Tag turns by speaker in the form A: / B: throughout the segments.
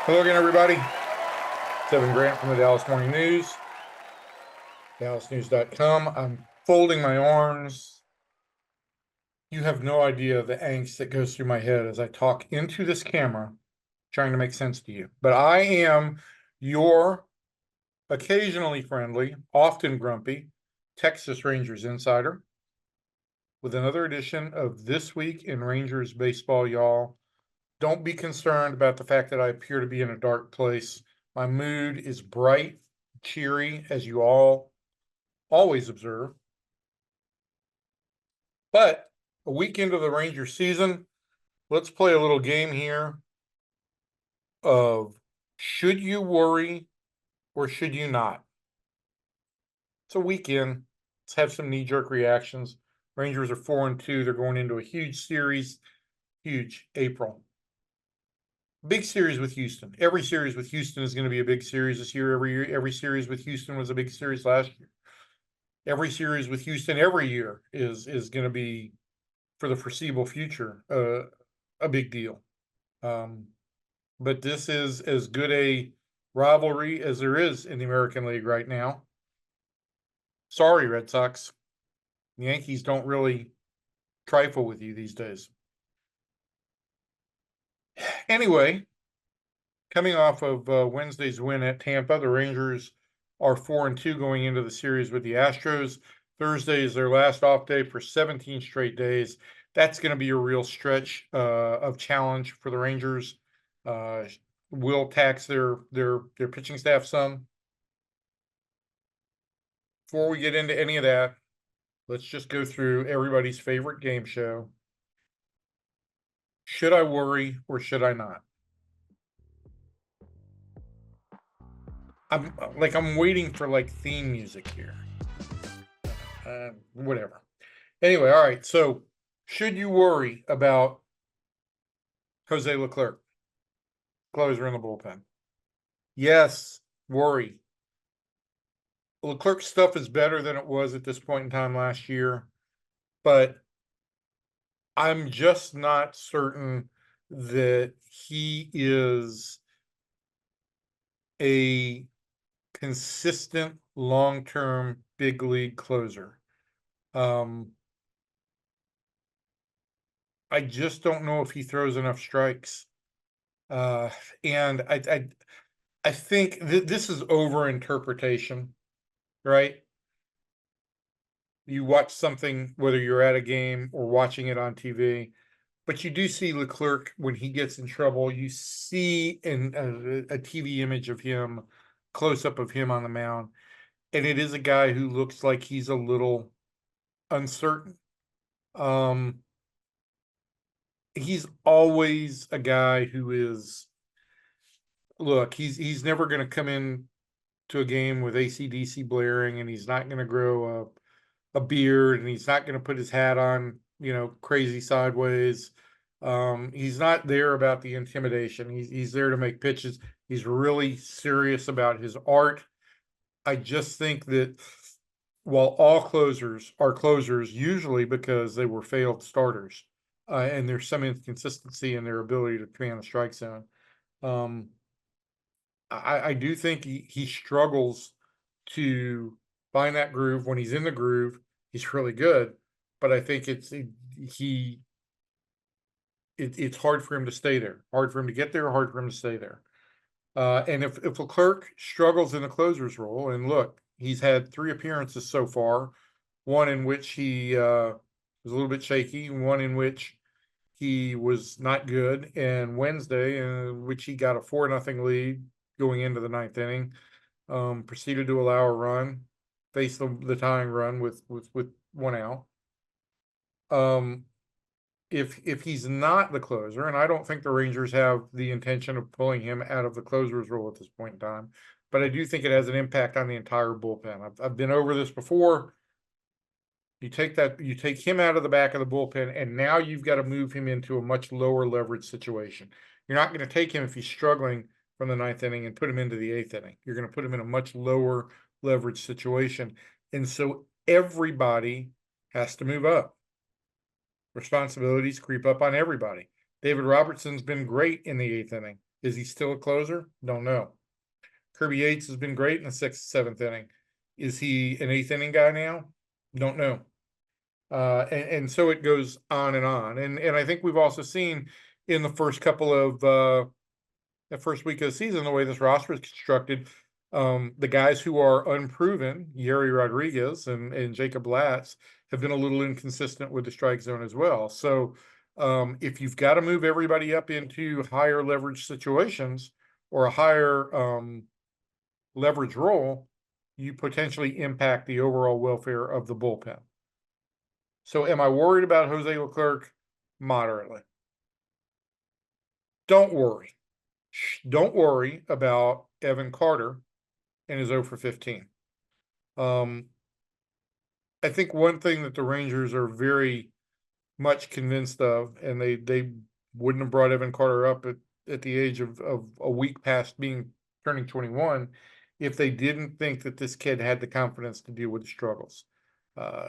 A: Hello again, everybody. It's Evan Grant from the Dallas Morning News, dallasnews.com. I'm folding my arms. You have no idea the angst that goes through my head as I talk into this camera, trying to make sense to you. But I am your occasionally friendly, often grumpy Texas Rangers insider with another edition of This Week in Rangers Baseball, y'all. Don't be concerned about the fact that I appear to be in a dark place. My mood is bright, cheery, as you all always observe. But a week into the Ranger season, let's play a little game here of should you worry or should you not? It's a weekend. Let's have some knee-jerk reactions. Rangers are 4-2. They're going into a huge series, huge April. Big series with Houston. Every series with Houston is going to be a big series this year. Every series with Houston was a big series last year. Every series with Houston every year is going to be, for the foreseeable future, a big deal. But this is as good a rivalry as there is in the American League right now. Sorry, Red Sox. The Yankees don't really trifle with you these days. Anyway, coming off of Wednesday's win at Tampa, the Rangers are 4-2 going into the series with the Astros. Thursday is their last off day for 17 straight days. That's going to be a real stretch of challenge for the Rangers. Will tax their pitching staff some. Before we get into any of that, let's just go through everybody's favorite game show. Should I worry or should I not? I'm waiting for like theme music here. Whatever. Anyway, all right. So, should you worry about Jose Leclerc, closer in the bullpen? Yes, worry. Leclerc's stuff is better than it was at this point in time last year, but I'm just not certain that he is a consistent long-term big league closer. I just don't know if he throws enough strikes. And I think this is over-interpretation, right? You watch something, whether you're at a game or watching it on TV, but you do see Leclerc when he gets in trouble. You see a TV image of him, close up of him on the mound, and it is a guy who looks like he's a little uncertain. He's always a guy who is, look, he's never going to come in to a game with AC/DC blaring, and he's not going to grow a beard, and he's not going to put his hat on, crazy sideways. He's not there about the intimidation. He's there to make pitches. He's really serious about his art. I just think that while all closers are closers, usually because they were failed starters, and there's some inconsistency in their ability to command the strike zone. I do think he struggles to find that groove. When he's in the groove, he's really good, but I think it's hard for him to stay there, hard for him to get there, hard for him to stay there. And if Leclerc struggles in the closer's role, and look, he's had 3 appearances so far, one in which he was a little bit shaky, one in which he was not good, and Wednesday, in which he got a 4-0 lead going into the 9th inning, proceeded to allow a run, faced the tying run with 1 out. If he's not the closer, and I don't think the Rangers have the intention of pulling him out of the closer's role at this point in time, but I do think it has an impact on the entire bullpen. I've been over this before. You take him out of the back of the bullpen, and now you've got to move him into a much lower leverage situation. You're not going to take him if he's struggling from the 9th inning and put him into the 8th inning. You're going to put him in a much lower leverage situation. And so everybody has to move up. Responsibilities creep up on everybody. David Robertson's been great in the 8th inning. Is he still a closer? Don't know. Kirby Yates has been great in the sixth, seventh inning. Is he an eighth inning guy now? Don't know. And so it goes on and on. And I think we've also seen in the first couple of the first week of the season, the way this roster is constructed, the guys who are unproven, Yeri Rodriguez and Jacob Latz, have been a little inconsistent with the strike zone as well. So if you've got to move everybody up into higher leverage situations or a higher leverage role, you potentially impact the overall welfare of the bullpen. So am I worried about Jose Leclerc? Moderately. Don't worry. Don't worry about Evan Carter and his 0 for 15. I think one thing that the Rangers are very much convinced of, and they wouldn't have brought Evan Carter up at the age of a week past turning 21 if they didn't think that this kid had the confidence to deal with the struggles.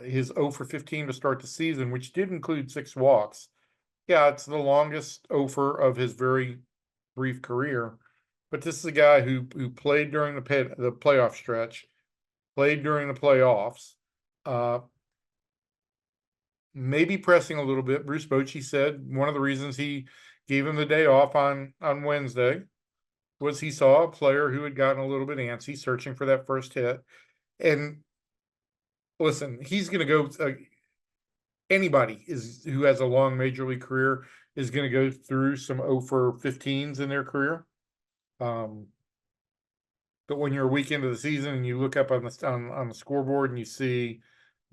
A: His 0 for 15 to start the season, which did include 6 walks. Yeah, it's the longest 0 for of his very brief career. But this is a guy who played during the playoff stretch, played during the playoffs, maybe pressing a little bit. Bruce Bochy said one of the reasons he gave him the day off on Wednesday was he saw a player who had gotten a little bit antsy, searching for that first hit. And listen, he's going to go. Anybody who has a long major league career is going to go through some 0 for 15s in their career. But when you're a week into the season and you look up on the scoreboard and you see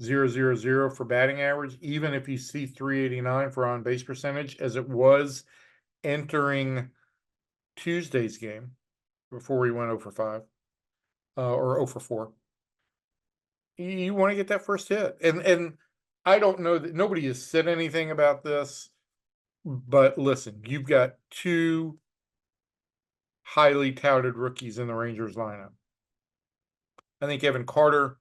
A: 0-0-0 for batting average, even if you see 389 for on base percentage, as it was entering Tuesday's game before we went 0 for 5 or 0 for 4, you want to get that first hit. And I don't know that nobody has said anything about this, but listen, you've got 2 highly touted rookies in the Rangers lineup. I think Evan Carter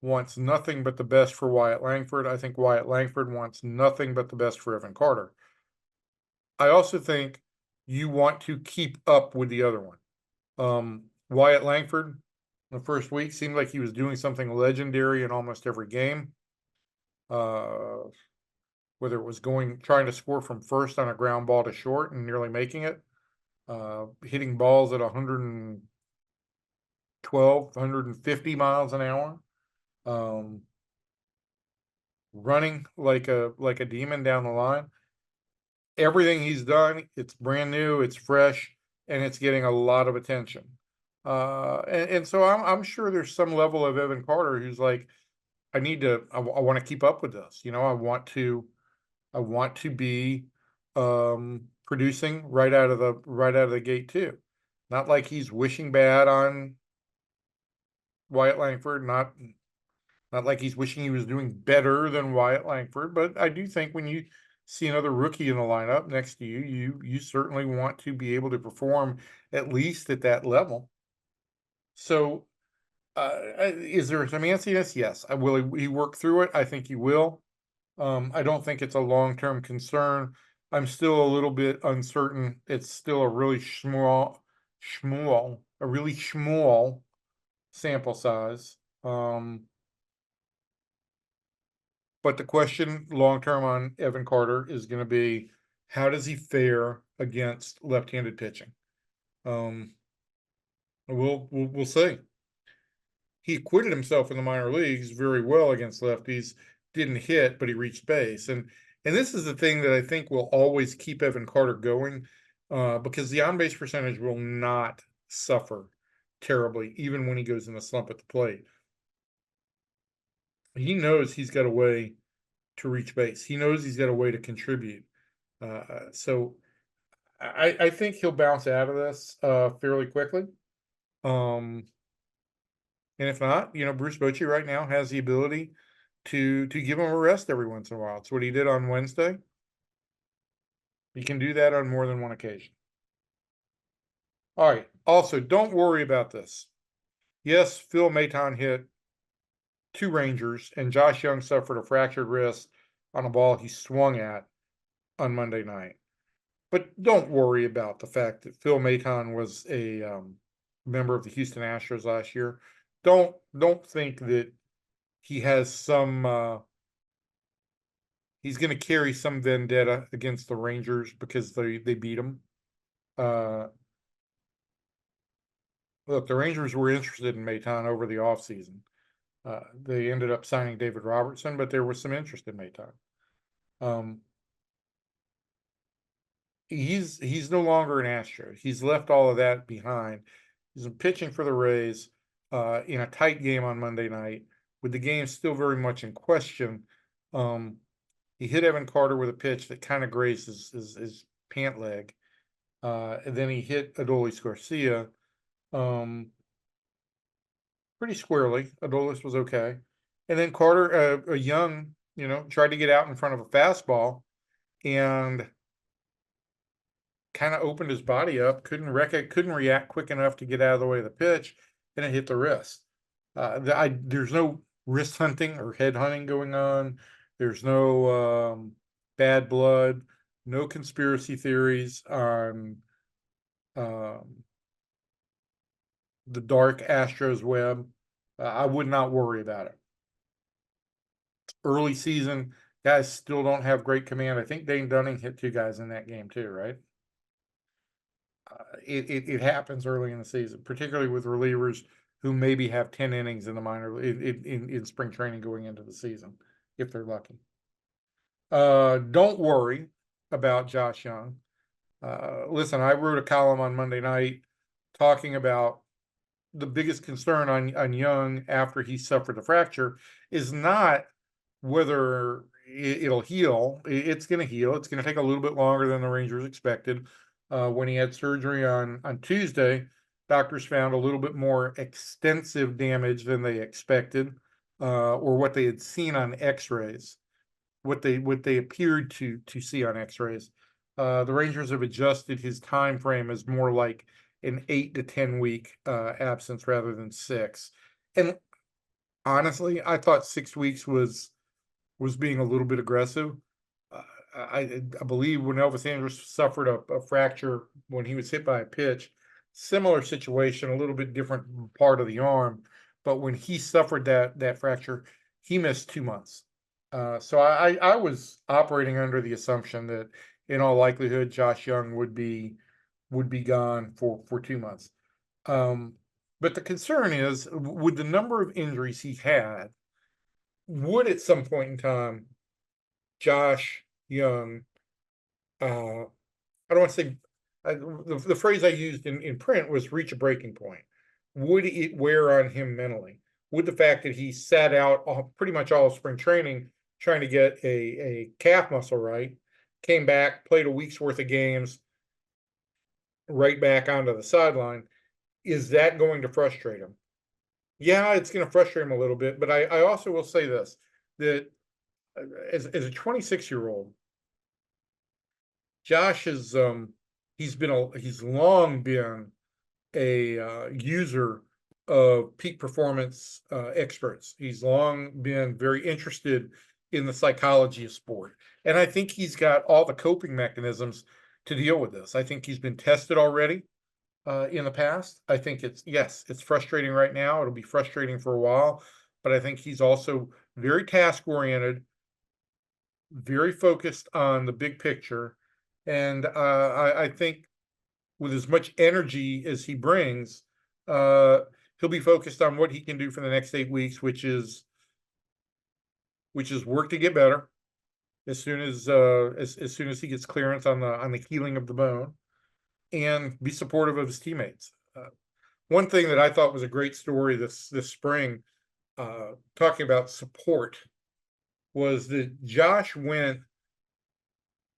A: wants nothing but the best for Wyatt Langford. I think Wyatt Langford wants nothing but the best for Evan Carter. I also think you want to keep up with the other one. Wyatt Langford, the first week, seemed like he was doing something legendary in almost every game. Whether it was trying to score from first on a ground ball to short and nearly making it, hitting balls at 112, 150 miles an hour, running like a demon down the line. Everything he's done, it's brand new, it's fresh, and it's getting a lot of attention. And so I'm sure there's some level of Evan Carter who's like, I want to keep up with this. I want to be producing right out of the gate too. Not like he's wishing bad on Wyatt Langford, not like he's wishing he was doing better than Wyatt Langford, but I do think when you see another rookie in the lineup next to you, you certainly want to be able to perform at least at that level. So is there some antsiness? Yes. Will he work through it? I think he will. I don't think it's a long-term concern. I'm still a little bit uncertain. It's still a really small sample size. But the question long-term on Evan Carter is going to be, how does he fare against left-handed pitching? We'll see. He acquitted himself in the minor leagues very well against lefties. Didn't hit, but he reached base. And this is the thing that I think will always keep Evan Carter going, because the on-base percentage will not suffer terribly, even when he goes in a slump at the plate. He knows he's got a way to reach base. He knows he's got a way to contribute. So I think he'll bounce out of this fairly quickly. And if not, Bruce Bochy right now has the ability to give him a rest every once in a while. It's what he did on Wednesday. He can do that on more than one occasion. All right. Also, don't worry about this. Yes, Phil Maton hit 2 Rangers, and Josh Jung suffered a fractured wrist on a ball he swung at on Monday night. But don't worry about the fact that Phil Maton was a member of the Houston Astros last year. Don't think that he has some he's going to carry some vendetta against the Rangers because they beat him. Look, the Rangers were interested in Maton over the offseason. They ended up signing David Robertson, but there was some interest in Maton. He's no longer an Astro. He's left all of that behind. He's been pitching for the Rays in a tight game on Monday night, with the game still very much in question. He hit Evan Carter with a pitch that kind of grazed his pant leg. And then he hit Adolis Garcia pretty squarely. Adolis was okay. And then Carter, Jung, tried to get out in front of a fastball and kind of opened his body up, couldn't react quick enough to get out of the way of the pitch, and it hit the wrist. There's no wrist hunting or head hunting going on. There's no bad blood, no conspiracy theories on the dark Astros web. I would not worry about it. Early season, guys still don't have great command. I think Dane Dunning hit 2 guys in that game too, right? It happens early in the season, particularly with relievers who maybe have 10 innings in the in spring training going into the season, if they're lucky. Don't worry about Josh Jung. Listen, I wrote a column on Monday night talking about the biggest concern on Jung after he suffered the fracture is not whether it'll heal. It's going to heal. It's going to take a little bit longer than the Rangers expected. When he had surgery on Tuesday, doctors found a little bit more extensive damage than they expected, or what they had seen on X-rays, what they appeared to see on X-rays. The Rangers have adjusted his time frame as more like an 8 to 10 week absence rather than 6. And honestly, I thought 6 weeks was being a little bit aggressive. I believe when Elvis Andrus suffered a fracture when he was hit by a pitch, similar situation, a little bit different part of the arm, but when he suffered that fracture, he missed 2 months. So I was operating under the assumption that in all likelihood Josh Jung would be gone for 2 months. But the concern is, with the number of injuries he had, would at some point in time Josh Jung, I don't want to say, the phrase I used in print was reach a breaking point. Would it wear on him mentally? Would the fact that he sat out pretty much all of spring training trying to get a calf muscle right, came back, played a week's worth of games, right back onto the sideline, is that going to frustrate him? Yeah, it's going to frustrate him a little bit, but I also will say this, that as a 26-year-old, Josh is he's long been a user of peak performance experts. He's long been very interested in the psychology of sport, and I think he's got all the coping mechanisms to deal with this. I think he's been tested already in the past. I think it's frustrating right now. It'll be frustrating for a while, but I think he's also very task oriented, very focused on the big picture. And I think with as much energy as he brings, he'll be focused on what he can do for the next 8 weeks, which is work to get better as soon as he gets clearance on the healing of the bone, and be supportive of his teammates. One thing that I thought was a great story this spring, talking about support, was that Josh went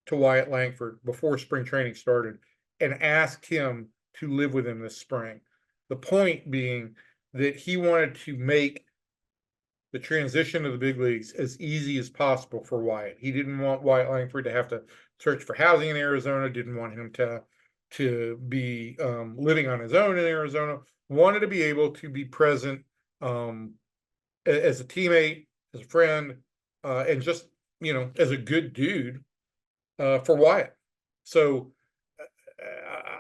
A: to Wyatt Langford before spring training started and asked him to live with him this spring. The point being that he wanted to make the transition to the big leagues as easy as possible for Wyatt. He didn't want Wyatt Langford to have to search for housing in Arizona, didn't want him to be living on his own in Arizona, wanted to be able to be present as a teammate, as a friend, and just, as a good dude for Wyatt. So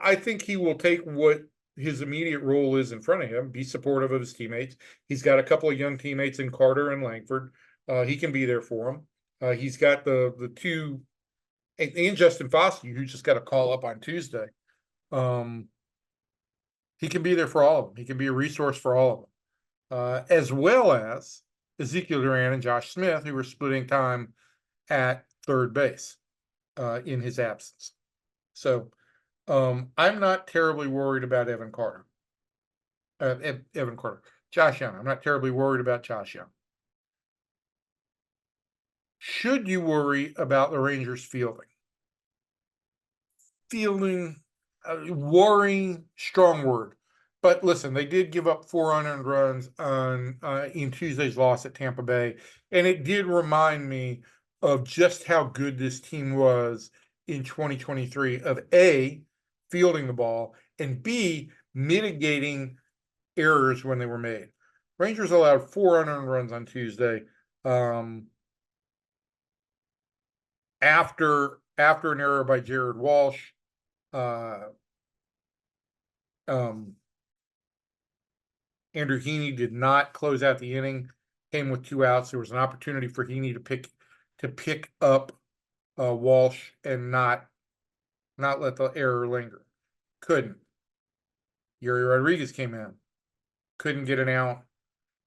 A: I think he will take what his immediate role is in front of him, be supportive of his teammates. He's got a couple of young teammates in Carter and Langford. He can be there for them. He's got the two, and Justin Foskey, who just got a call up on Tuesday. He can be there for all of them. He can be a resource for all of them, as well as Ezekiel Duran and Josh Smith, who were splitting time at third base in his absence. So I'm not terribly worried about Evan Carter. Josh Young. I'm not terribly worried about Josh Young. Should you worry about the Rangers fielding? Worrying, strong word. But listen, they did give up 4 unearned runs on in Tuesday's loss at Tampa Bay, and it did remind me of just how good this team was in 2023 of A, fielding the ball, and B, mitigating errors when they were made. Rangers allowed 4 unearned runs on Tuesday. After an error by Jared Walsh, Andrew Heaney did not close out the inning, came with 2 outs. There was an opportunity for Heaney to pick up Walsh and not let the error linger. Couldn't. Yuri Rodriguez came in, couldn't get an out,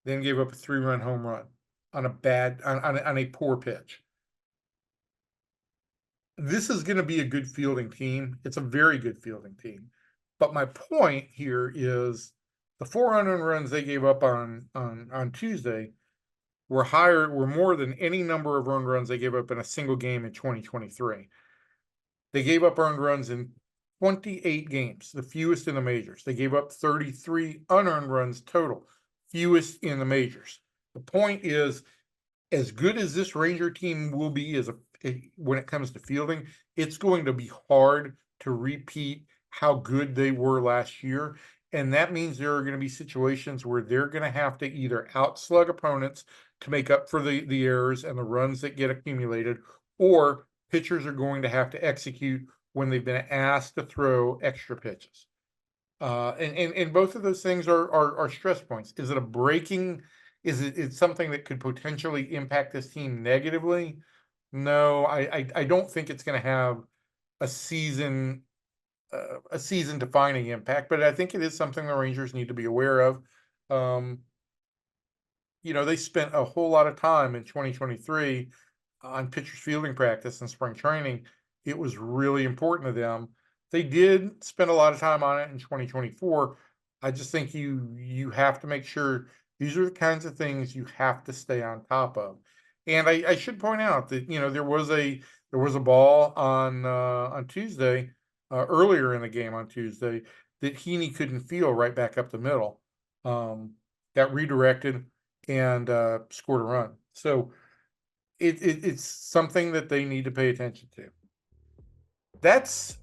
A: then gave up a 3-run home run on a poor pitch. This is going to be a good fielding team. It's a very good fielding team. But my point here is the 4 unearned runs they gave up on Tuesday were more than any number of earned runs they gave up in a single game in 2023. They gave up earned runs in 28 games, the fewest in the majors. They gave up 33 unearned runs total, fewest in the majors. The point is, as good as this Ranger team will be when it comes to fielding, it's going to be hard to repeat how good they were last year. And that means there are going to be situations where they're going to have to either outslug opponents to make up for the errors and the runs that get accumulated, or pitchers are going to have to execute when they've been asked to throw extra pitches. And both of those things are stress points. Is it a breaking? Is it something that could potentially impact this team negatively? No, I don't think it's going to have a season defining impact, but I think it is something the Rangers need to be aware of. They spent a whole lot of time in 2023 on pitchers fielding practice and spring training. It was really important to them. They did spend a lot of time on it in 2024. I just think you have to make sure these are the kinds of things you have to stay on top of. And I should point out that there was a ball on Tuesday, earlier in the game on Tuesday, that Heaney couldn't feel right back up the middle. Got redirected and scored a run. So it's something that they need to pay attention to. That's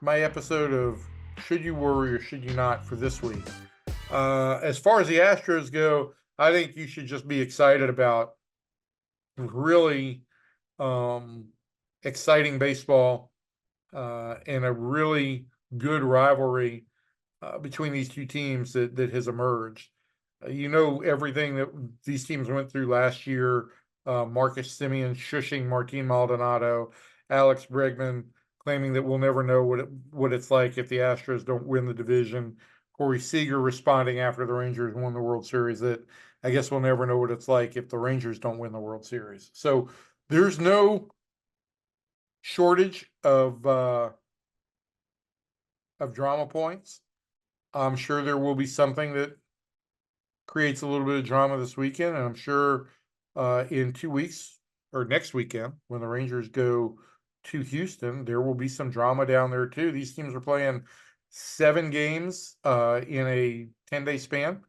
A: my episode of Should You Worry or Should You Not for this week. As far as the Astros go, I think you should just be excited about really exciting baseball and a really good rivalry between these two teams that has emerged. Everything that these teams went through last year. Marcus Semien shushing Martin Maldonado, Alex Bregman claiming that we'll never know what it's like if the Astros don't win the division. Corey Seager responding after the Rangers won the World Series that I guess we'll never know what it's like if the Rangers don't win the World Series. So there's no shortage of drama points. I'm sure there will be something that creates a little bit of drama this weekend, and I'm sure in 2 weeks or next weekend when the Rangers go to Houston, there will be some drama down there too. These teams are playing 7 games in a 10-day span.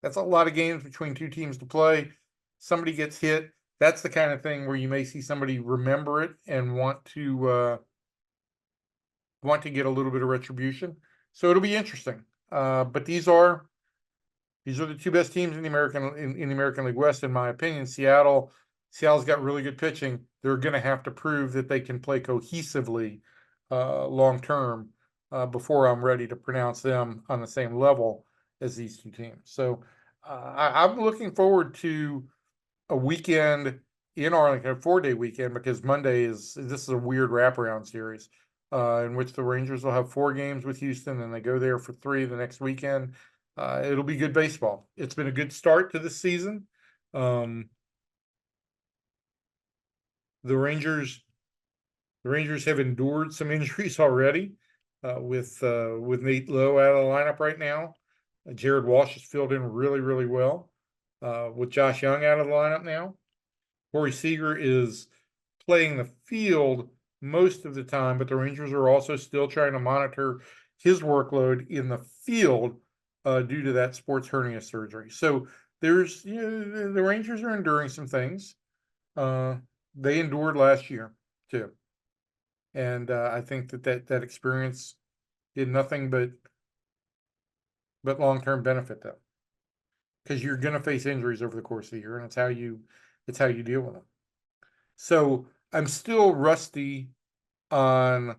A: That's a lot of games between two teams to play. Somebody gets hit. That's the kind of thing where you may see somebody remember it and want to get a little bit of retribution. So it'll be interesting. But these are the 2 best teams in the American League West, in my opinion. Seattle's got really good pitching. They're going to have to prove that they can play cohesively long term before I'm ready to pronounce them on the same level as these two teams. So I'm looking forward to a weekend in Arlington, a 4-day weekend, because Monday this is a weird wraparound series in which the Rangers will have 4 games with Houston and they go there for 3 the next weekend. It'll be good baseball. It's been a good start to this season. The Rangers have endured some injuries already with Nate Lowe out of the lineup right now. Jared Walsh has filled in really, really well with Josh Jung out of the lineup now. Corey Seager is playing the field most of the time, but the Rangers are also still trying to monitor his workload in the field due to that sports hernia surgery. So there's the Rangers are enduring some things. They endured last year too, and I think that experience did nothing but long-term benefit them, because you're going to face injuries over the course of the year, and it's how you deal with them. So I'm still rusty on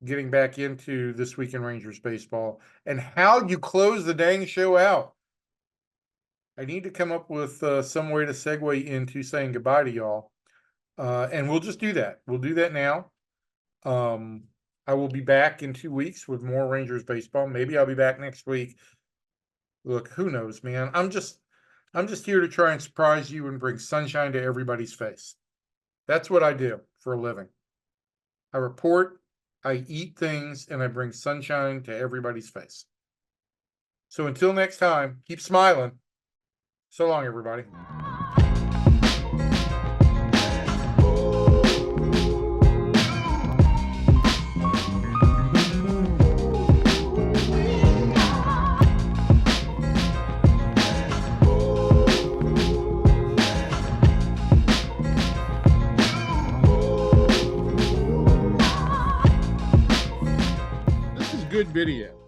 A: getting back into this week in Rangers baseball and how you close the dang show out. I need to come up with some way to segue into saying goodbye to y'all. And we'll just do that. We'll do that now. I will be back in 2 weeks with more Rangers baseball. Maybe I'll be back next week. Look, who knows, man? I'm just here to try and surprise you and bring sunshine to everybody's face. That's what I do for a living. I report, I eat things, and I bring sunshine to everybody's face. So until next time, keep smiling. So long, everybody. This is good video.